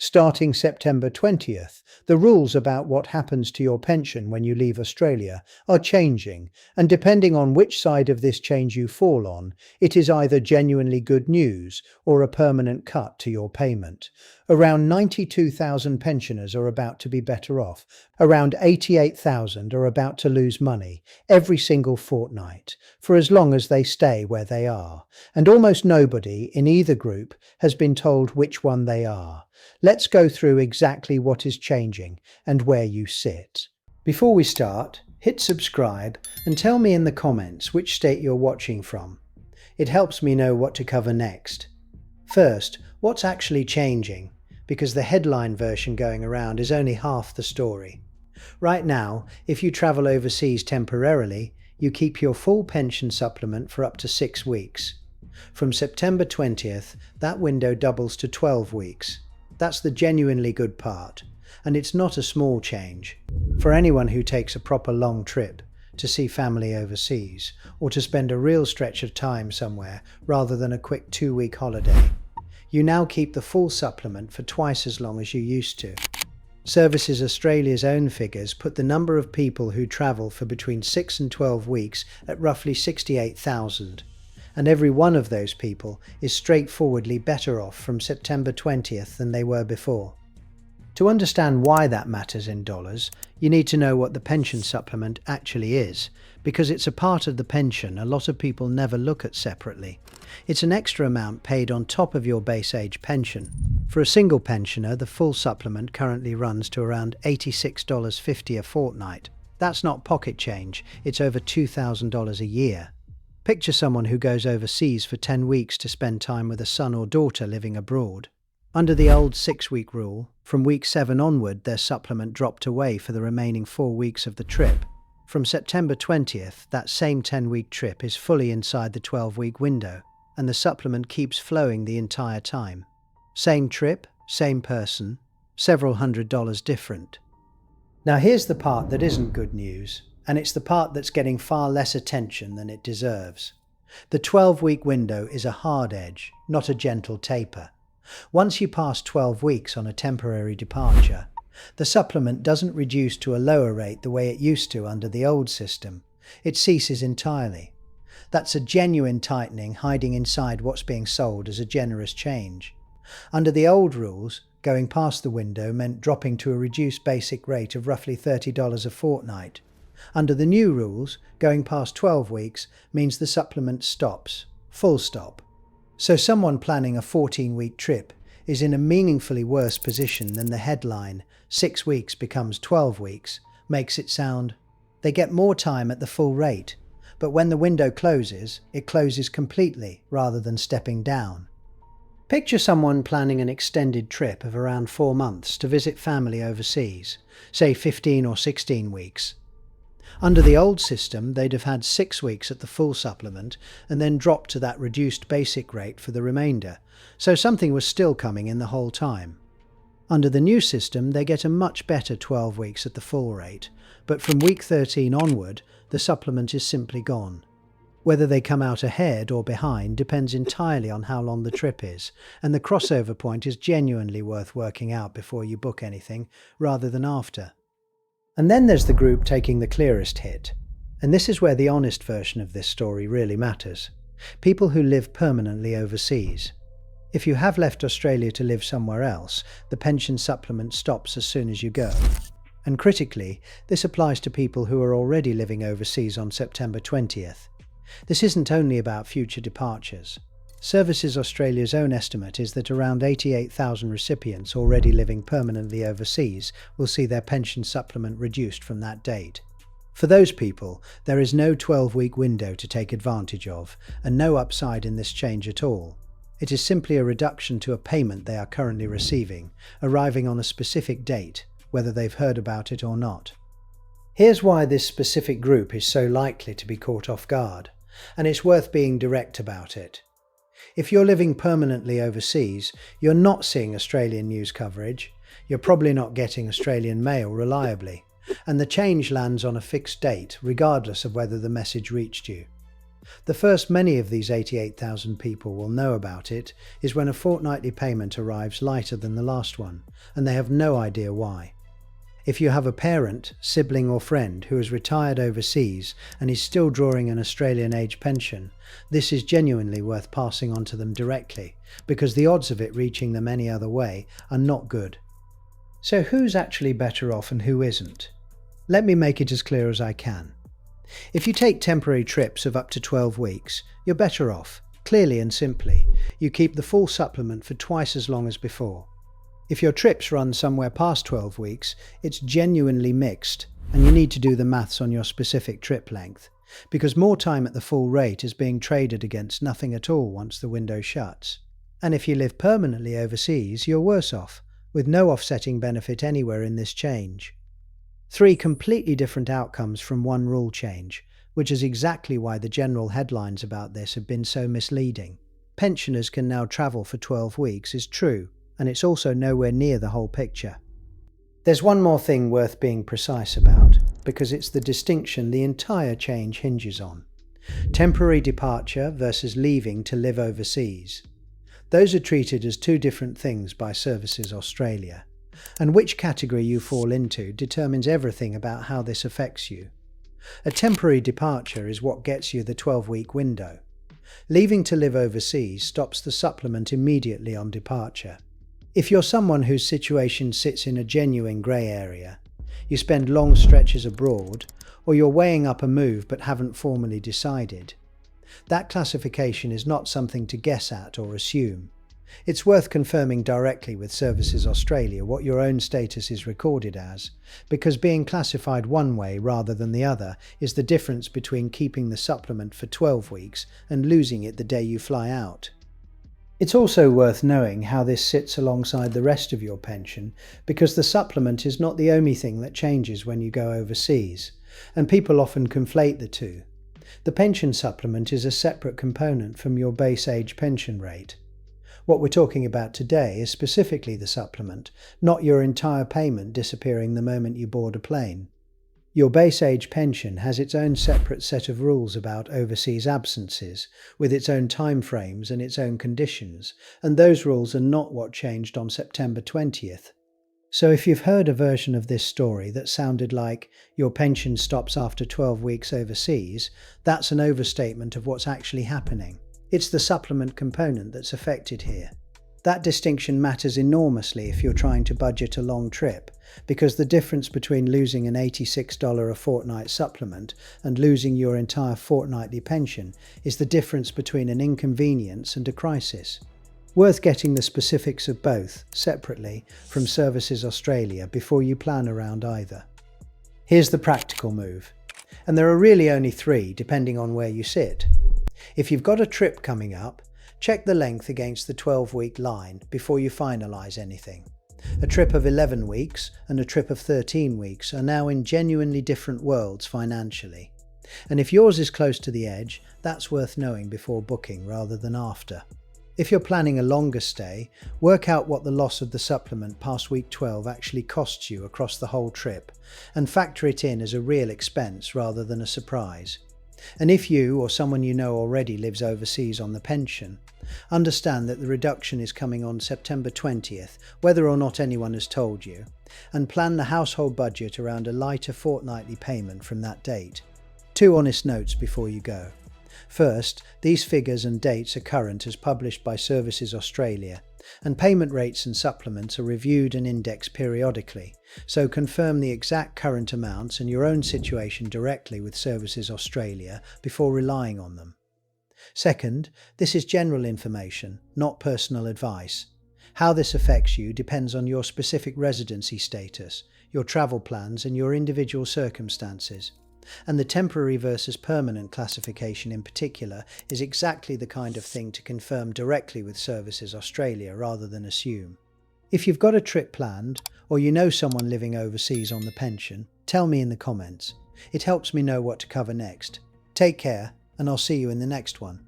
Starting September 20th, the rules about what happens to your pension when you leave Australia are changing, and depending on which side of this change you fall on, it is either genuinely good news or a permanent cut to your payment. Around 92,000 pensioners are about to be better off. Around 88,000 are about to lose money every single fortnight for as long as they stay where they are, and almost nobody in either group has been told which one they are. Let's go through exactly what is changing and where you sit. Before we start, hit subscribe and tell me in the comments which state you're watching from. It helps me know what to cover next. First, what's actually changing? Because the headline version going around is only half the story. Right now, if you travel overseas temporarily, you keep your full pension supplement for up to 6 weeks. From September 20th, that window doubles to 12 weeks. That's the genuinely good part, and it's not a small change. For anyone who takes a proper long trip, to see family overseas, or to spend a real stretch of time somewhere rather than a quick 2-week holiday, you now keep the full supplement for twice as long as you used to. Services Australia's own figures put the number of people who travel for between 6 and 12 weeks at roughly 68,000. And every one of those people is straightforwardly better off from September 20th than they were before. To understand why that matters in dollars, you need to know what the pension supplement actually is, because it's a part of the pension a lot of people never look at separately. It's an extra amount paid on top of your base age pension. For a single pensioner, the full supplement currently runs to around $86.50 a fortnight. That's not pocket change, it's over $2,000 a year. Picture someone who goes overseas for 10 weeks to spend time with a son or daughter living abroad. Under the old 6-week rule, from week 7 onward their supplement dropped away for the remaining 4 weeks of the trip. From September 20th, that same 10-week trip is fully inside the 12-week window, and the supplement keeps flowing the entire time. Same trip, same person, several $100s different. Now here's the part that isn't good news, and it's the part that's getting far less attention than it deserves. The 12-week window is a hard edge, not a gentle taper. Once you pass 12 weeks on a temporary departure, the supplement doesn't reduce to a lower rate the way it used to under the old system. It ceases entirely. That's a genuine tightening hiding inside what's being sold as a generous change. Under the old rules, going past the window meant dropping to a reduced basic rate of roughly $30 a fortnight. Under the new rules, going past 12 weeks means the supplement stops, full stop. So someone planning a 14-week trip is in a meaningfully worse position than the headline, 6 weeks becomes 12 weeks, makes it sound. They get more time at the full rate, but when the window closes, it closes completely rather than stepping down. Picture someone planning an extended trip of around 4 months to visit family overseas, say 15 or 16 weeks. Under the old system, they'd have had 6 weeks at the full supplement and then dropped to that reduced basic rate for the remainder, so something was still coming in the whole time. Under the new system, they get a much better 12 weeks at the full rate, but from week 13 onward, the supplement is simply gone. Whether they come out ahead or behind depends entirely on how long the trip is, and the crossover point is genuinely worth working out before you book anything, rather than after. And then there's the group taking the clearest hit. And this is where the honest version of this story really matters. People who live permanently overseas. If you have left Australia to live somewhere else, the pension supplement stops as soon as you go. And critically, this applies to people who are already living overseas on September 20th. This isn't only about future departures. Services Australia's own estimate is that around 88,000 recipients already living permanently overseas will see their pension supplement reduced from that date. For those people, there is no 12-week window to take advantage of, and no upside in this change at all. It is simply a reduction to a payment they are currently receiving, arriving on a specific date, whether they've heard about it or not. Here's why this specific group is so likely to be caught off guard, and it's worth being direct about it. If you're living permanently overseas, you're not seeing Australian news coverage, you're probably not getting Australian mail reliably, and the change lands on a fixed date regardless of whether the message reached you. The first many of these 88,000 people will know about it is when a fortnightly payment arrives lighter than the last one, and they have no idea why. If you have a parent, sibling or friend who has retired overseas and is still drawing an Australian age pension, this is genuinely worth passing on to them directly, because the odds of it reaching them any other way are not good. So who's actually better off and who isn't? Let me make it as clear as I can. If you take temporary trips of up to 12 weeks, you're better off. Clearly and simply, you keep the full supplement for twice as long as before. If your trips run somewhere past 12 weeks, it's genuinely mixed, and you need to do the maths on your specific trip length, because more time at the full rate is being traded against nothing at all once the window shuts. And if you live permanently overseas, you're worse off, with no offsetting benefit anywhere in this change. 3 completely different outcomes from one rule change, which is exactly why the general headlines about this have been so misleading. Pensioners can now travel for 12 weeks is true, and it's also nowhere near the whole picture. There's one more thing worth being precise about, because it's the distinction the entire change hinges on. Temporary departure versus leaving to live overseas. Those are treated as 2 different things by Services Australia, and which category you fall into determines everything about how this affects you. A temporary departure is what gets you the 12-week window. Leaving to live overseas stops the supplement immediately on departure. If you're someone whose situation sits in a genuine grey area, you spend long stretches abroad, or you're weighing up a move but haven't formally decided, that classification is not something to guess at or assume. It's worth confirming directly with Services Australia what your own status is recorded as, because being classified one way rather than the other is the difference between keeping the supplement for 12 weeks and losing it the day you fly out. It's also worth knowing how this sits alongside the rest of your pension, because the supplement is not the only thing that changes when you go overseas, and people often conflate the two. The pension supplement is a separate component from your base age pension rate. What we're talking about today is specifically the supplement, not your entire payment disappearing the moment you board a plane. Your base age pension has its own separate set of rules about overseas absences, with its own timeframes and its own conditions, and those rules are not what changed on September 20th. So if you've heard a version of this story that sounded like your pension stops after 12 weeks overseas, that's an overstatement of what's actually happening. It's the supplement component that's affected here. That distinction matters enormously if you're trying to budget a long trip, because the difference between losing an $86 a fortnight supplement and losing your entire fortnightly pension is the difference between an inconvenience and a crisis. Worth getting the specifics of both, separately, from Services Australia before you plan around either. Here's the practical move, and there are really only 3 depending on where you sit. If you've got a trip coming up, check the length against the 12-week line before you finalise anything. A trip of 11 weeks and a trip of 13 weeks are now in genuinely different worlds financially. And if yours is close to the edge, that's worth knowing before booking rather than after. If you're planning a longer stay, work out what the loss of the supplement past week 12 actually costs you across the whole trip, and factor it in as a real expense rather than a surprise. And if you or someone you know already lives overseas on the pension, understand that the reduction is coming on September 20th, whether or not anyone has told you, and plan the household budget around a lighter fortnightly payment from that date. 2 honest notes before you go. First, these figures and dates are current as published by Services Australia, and payment rates and supplements are reviewed and indexed periodically, so confirm the exact current amounts and your own situation directly with Services Australia before relying on them. Second, this is general information, not personal advice. How this affects you depends on your specific residency status, your travel plans and your individual circumstances. And the temporary versus permanent classification in particular is exactly the kind of thing to confirm directly with Services Australia rather than assume. If you've got a trip planned, or you know someone living overseas on the pension, tell me in the comments. It helps me know what to cover next. Take care, and I'll see you in the next one.